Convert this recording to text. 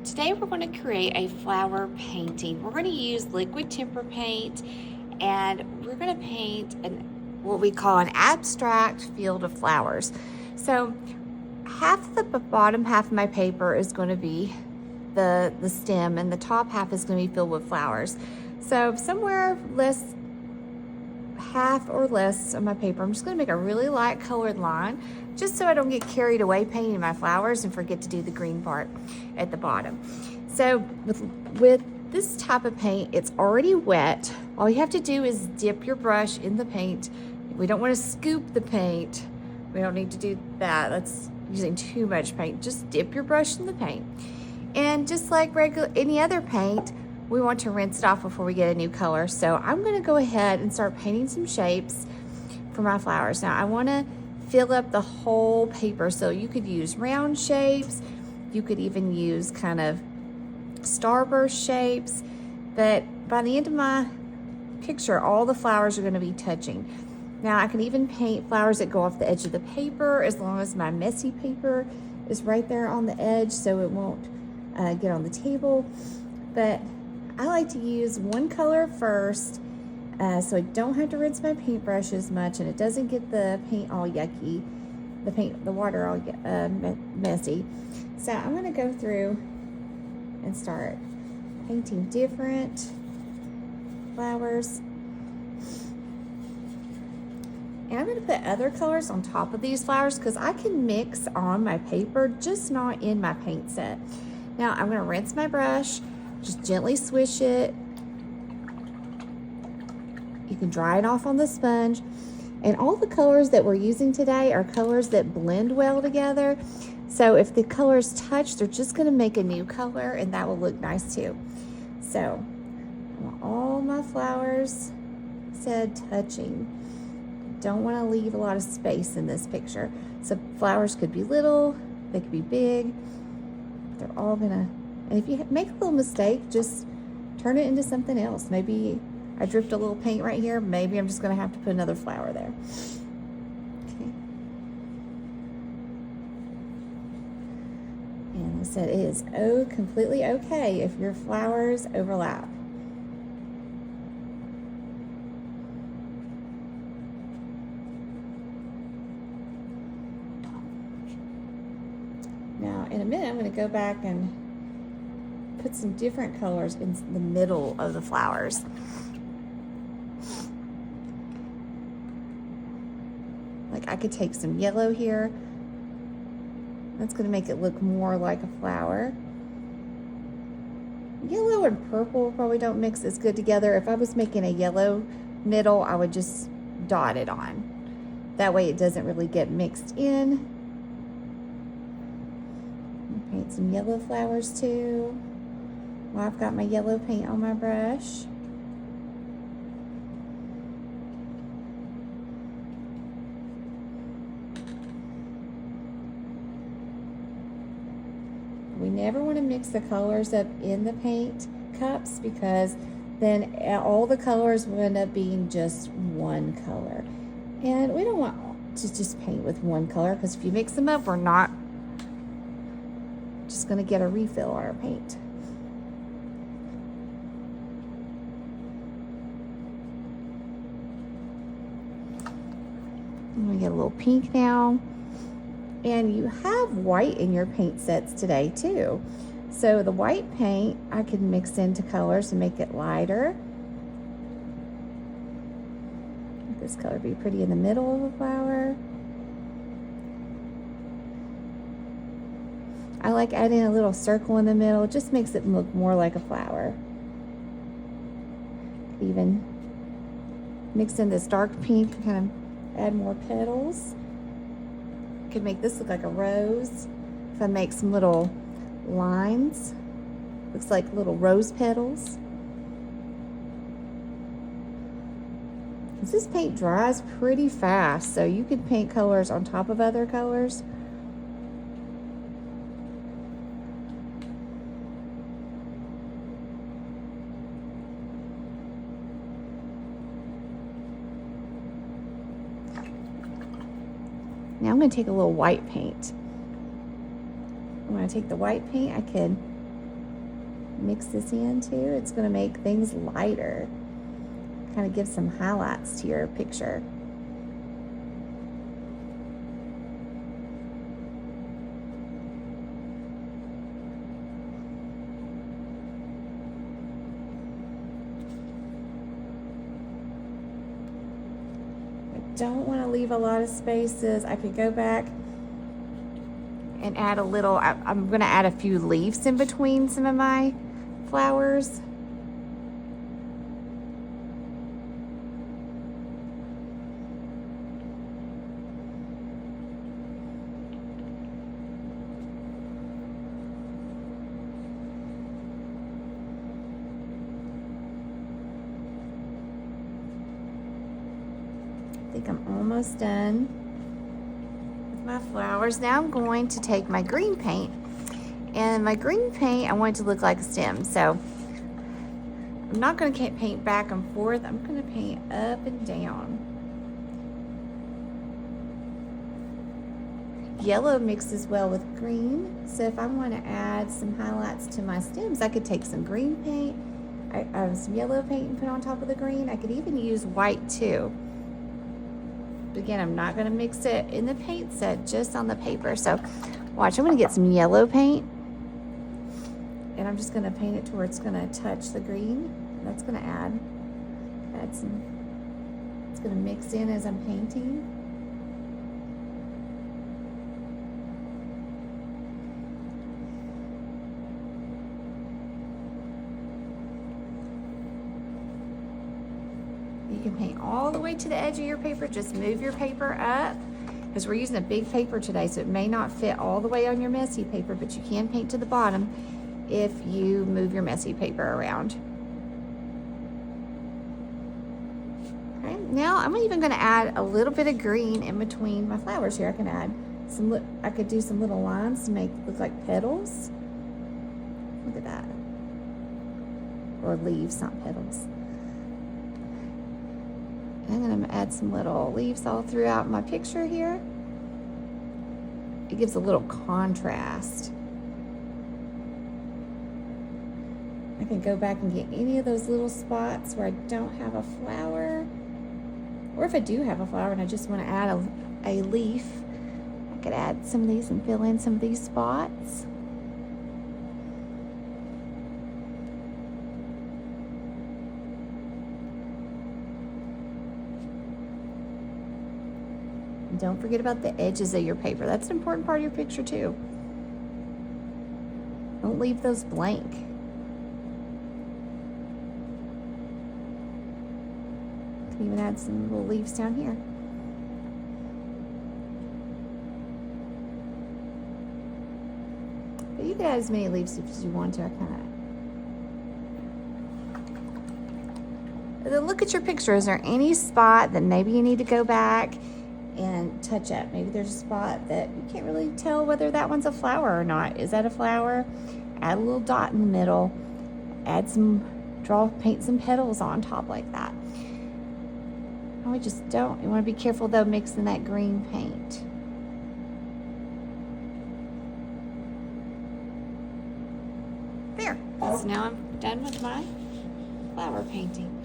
Today we're going to create a flower painting. We're going to use liquid tempera paint, and we're going to paint what we call an abstract field of flowers. So half the bottom half of my paper is going to be the stem, and the top half is going to be filled with flowers. So somewhere less, half or less of my paper, I'm just going to make a really light colored line just so I don't get carried away painting my flowers and forget to do the green part at the bottom. So with this type of paint, it's already wet. All you have to do is dip your brush in the paint. We don't want to scoop the paint. We don't need to do that. That's using too much paint. Just dip your brush in the paint. And just like any other paint, we want to rinse it off before we get a new color. So I'm going to go ahead and start painting some shapes for my flowers. Now I want to fill up the whole paper, so you could use round shapes, you could even use kind of starburst shapes, but by the end of my picture, all the flowers are going to be touching. Now I can even paint flowers that go off the edge of the paper as long as my messy paper is right there on the edge so it won't get on the table. But I like to use one color first, so I don't have to rinse my paintbrush as much, and it doesn't get the paint all yucky, the water all messy. So I'm going to go through and start painting different flowers. And I'm going to put other colors on top of these flowers because I can mix on my paper, just not in my paint set. Now I'm going to rinse my brush, just gently swish it. You can dry it off on the sponge. And all the colors that we're using today are colors that blend well together. So if the colors touch, they're just going to make a new color, and that will look nice too. So I want all my flowers touching. Don't want to leave a lot of space in this picture. So flowers could be little, they could be big. They're all gonna, and if you make a little mistake, just turn it into something else. Maybe I dripped a little paint right here. Maybe I'm just gonna have to put another flower there. Okay. And I said it is completely okay if your flowers overlap. Now, in a minute, I'm going to go back and put some different colors in the middle of the flowers. Like I could take some yellow here. That's going to make it look more like a flower. Yellow and purple probably don't mix as good together. If I was making a yellow middle, I would just dot it on. That way it doesn't really get mixed in. Paint some yellow flowers too. Well, I've got my yellow paint on my brush. We never want to mix the colors up in the paint cups because then all the colors will end up being just one color. And we don't want to just paint with one color because if you mix them up, we're not just going to get a refill on our paint. I'm going to get a little pink now. And you have white in your paint sets today too. So the white paint I can mix into colors to make it lighter. This color would be pretty in the middle of the flower. I like adding a little circle in the middle. It just makes it look more like a flower. Even mix in this dark pink, kind of add more petals. Could make this look like a rose. If I make some little lines, looks like little rose petals. This paint dries pretty fast, so you could paint colors on top of other colors. Now I'm going to take a little white paint. I'm going to take the white paint. I could mix this in too. It's gonna make things lighter. Kind of give some highlights to your picture. Don't want to leave a lot of spaces. I could go back and add a little, I'm going to add a few leaves in between some of my flowers. I think I'm almost done with my flowers. Now I'm going to take my green paint, and my green paint I want it to look like a stem, so I'm not going to paint back and forth. I'm going to paint up and down. Yellow mixes well with green, so if I want to add some highlights to my stems, I could take some green paint, I have some yellow paint and put on top of the green. I could even use white too. Again, I'm not going to mix it in the paint set, just on the paper. So watch, I'm going to get some yellow paint, and I'm just going to paint it to where it's going to touch the green. That's going to add some, it's going to mix in as I'm painting. You can paint all the way to the edge of your paper. Just move your paper up, because we're using a big paper today, so it may not fit all the way on your messy paper, but you can paint to the bottom if you move your messy paper around. Okay, now I'm even going to add a little bit of green in between my flowers here. I can add some, I could do some little lines to make it look like petals. Look at that. Or leaves, not petals. And then I'm going to add some little leaves all throughout my picture here. It gives a little contrast. I can go back and get any of those little spots where I don't have a flower. Or if I do have a flower and I just want to add a leaf, I could add some of these and fill in some of these spots. Don't forget about the edges of your paper. That's an important part of your picture too. Don't leave those blank. Can even add some little leaves down here. But you can add as many leaves as you want to. I kind of. And then look at your picture. Is there any spot that maybe you need to go back and touch up? Maybe there's a spot that you can't really tell whether that one's a flower or not. Is that a flower? Add a little dot in the middle. Add some, paint some petals on top like that. Oh, we just don't. You want to be careful though mixing that green paint. There. So now I'm done with my flower painting.